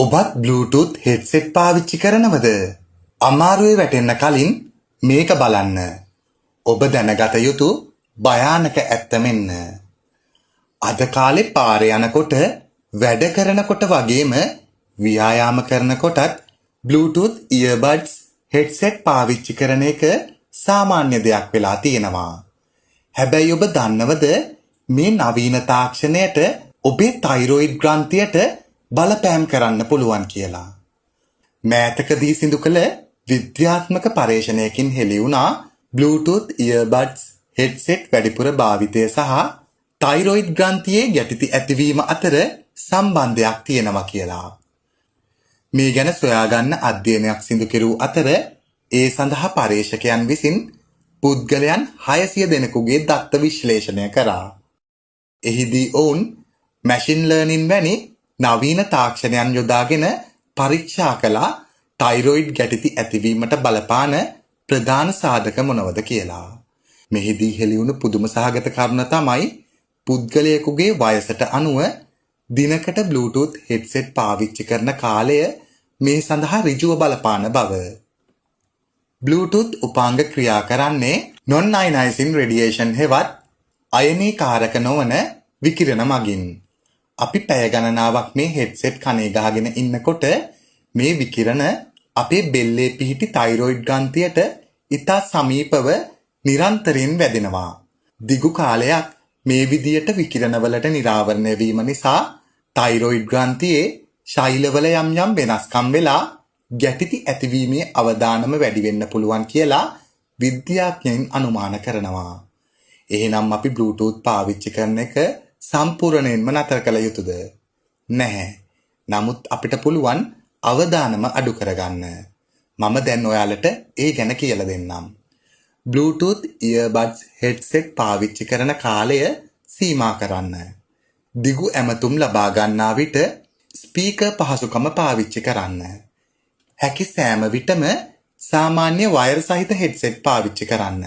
ඔබත් Bluetooth headset පාවිච්චි කරනවද? අමාරුවේ වැටෙන්න කලින් මේක බලන්න. ඔබ දැනගත යුතු භයානක ඇත්ත මෙන්න. අද කාලේ පාරේ යනකොට වැඩ කරනකොට වගේම ව්‍යායාම කරනකොටත් Bluetooth earbuds headset පාවිච්චි කරන එක සාමාන්‍ය දෙයක් වෙලා තියෙනවා. හැබැයි ඔබ දන්නවද මේ නවීන තාක්ෂණයට ඔබේ තයිරොයිඩ් ග්‍රන්ථියට බලපෑම් කරන්න පුළුවන් කියලා. මෑතකදී සිදු කළ විද්‍යාත්මක පරීක්ෂණයකින් හෙළි වුණා Bluetooth earbuds headset වැඩිපුර භාවිතය සහ තයිරොයිඩ් ග්‍රන්ථියේ ගැටිති ඇතිවීම අතර සම්බන්ධයක් තියෙනවා කියලා. මේ ගැන සොයාගන්න අධ්‍යයනයක් සිදු කෙරූ අතර ඒ සඳහා පරීක්ෂකයන් විසින් පුද්ගලයන් 600 දෙනෙකුගේ දත්ත විශ්ලේෂණය කරා. එහිදී ඔවුන් මැෂින් ලර්නින් වැනි නවීන තාක්ෂණයන් යොදාගෙන පරීක්ෂා කළා තයිරොයිඩ් ගැටිති ඇතිවීමට බලපාන ප්‍රධාන සාධක මොනවද කියලා. මෙහිදී හෙළිවුණු පුදුම සහගත කරුණ තමයි පුද්ගලයෙකුගේ වයසට අනුව දිනකට Bluetooth headset පාවිච්චි කරන කාලය මේ සඳහා ඍජුව බලපාන බව. Bluetooth උපාංග ක්‍රියා කරන්නේ non-ionizing radiation හෙවත් අයනීකාරක නොවන විකිරණ මගින්. අපි පැය ගණනාවක් මේ headset කනේ ගහගෙන ඉන්නකොට මේ විකිරණ අපේ බෙල්ලේ පිහිටි තයිරොයිඩ් ග්‍රන්ථියට ඉතා සමීපව නිරන්තරයෙන් වැදෙනවා. දිගු කාලයක් මේ විදියට විකිරණවලට නිරාවරණය වීම නිසා තයිරොයිඩ් ග්‍රන්ථියේ ශෛලවල යම් යම් වෙනස්කම් වෙලා ගැටිති ඇතිවීමේ අවදානම වැඩි වෙන්න පුළුවන් කියලා විද්‍යාඥයින් අනුමාන කරනවා. එහෙනම් අපි Bluetooth පාවිච්චි කරන එක සම්පූර්ණයෙන්ම නතර කළ යුතුද? නැහැ. නමුත් අපිට පුළුවන් අවදානම අඩු කරගන්න. මම දැන් ඔයාලට ඒ ගැන කියලා දෙන්නම්. Bluetooth earbuds headset පාවිච්චි කරන කාලය සීමා කරන්න. දිගු ඇමතුම් ලබා ගන්නා විට ස්පීකර් පහසුකම පාවිච්චි කරන්න. හැකි සෑම විටම සාමාන්‍ය වයර් සහිත headset පාවිච්චි කරන්න.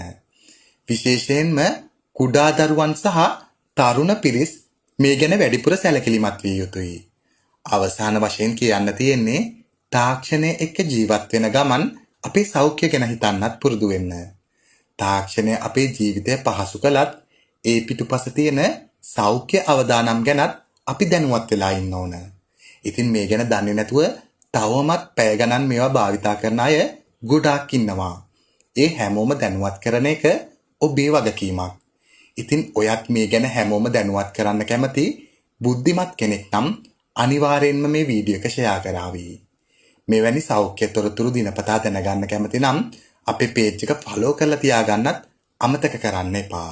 විශේෂයෙන්ම කුඩා දරුවන් සහ තරුණ පිරිස් මේ ගැන වැඩිපුර සැලකිලිමත් විය යුතුයි. අවසාන වශයෙන් කියන්න තියෙන්නේ තාක්ෂණය එක්ක ජීවත් වෙන ගමන් අපේ සෞඛ්‍ය ගැන හිතන්නත් පුරුදු වෙන්න. තාක්ෂණය අපේ ජීවිතය පහසු කළත් ඒ පිටුපස තියෙන සෞඛ්‍ය අවදානම් ගැනත් අපි දැනුවත් වෙලා ඉන්න ඕන. ඉතින් මේ ගැන දන්නේ නැතුව තවමත් පැය ගණන් මේවා භාවිතා කරන අය ගොඩාක් ඉන්නවා. ඒ හැමෝම දැනුවත් කරන එක ඔබේ වගකීමක්. ඉතින් ඔයත් මේ ගැන හැමෝම දැනුවත් කරන්න කැමති බුද්ධිමත් කෙනෙක් නම් අනිවාර්යෙන්ම මේ වීඩියෝ එක ෂෙයා කරાવી. මෙවැනි සෞඛ්‍ය තොරතුරු දිනපතා දැනගන්න කැමති නම් අපේ පේජ් එක ෆලෝ කරලා තියාගන්නත් අමතක කරන්න එපා.